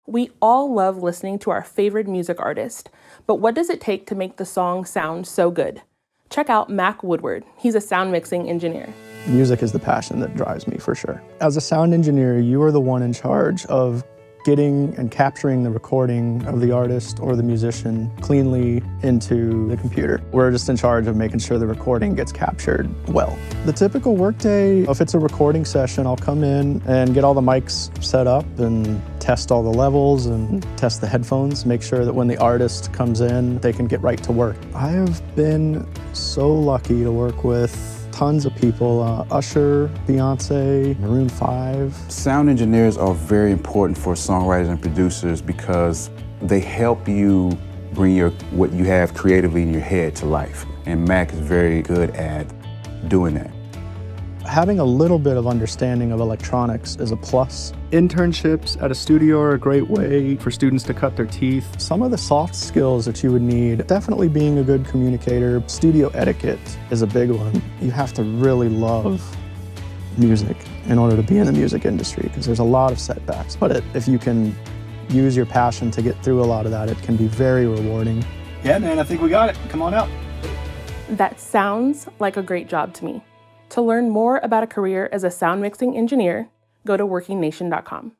We all love listening to our favorite music artist, but what does it take to make the song sound so good? Check out Mac Woodward. He's a sound mixing engineer. Music is the passion that drives me, for sure. As a sound engineer, you are the one in charge of getting and capturing the recording of the artist or the musician cleanly into the computer. We're just in charge of making sure the recording gets captured well. The typical workday, if it's a recording session, I'll come in and get all the mics set up and test all the levels and test the headphones, make sure that when the artist comes in, they can get right to work. I have been so lucky to work with tons of people, Usher, Beyonce, Maroon 5. Sound engineers are very important for songwriters and producers because they help you bring what you have creatively in your head to life. And Mac is very good at doing that. Having a little bit of understanding of electronics is a plus. Internships at a studio are a great way for students to cut their teeth. Some of the soft skills that you would need, definitely being a good communicator. Studio etiquette is a big one. You have to really love music in order to be in the music industry because there's a lot of setbacks. But if you can use your passion to get through a lot of that, it can be very rewarding. Yeah, man, I think we got it. Come on out. That sounds like a great job to me. To learn more about a career as a sound mixing engineer, go to WorkingNation.com.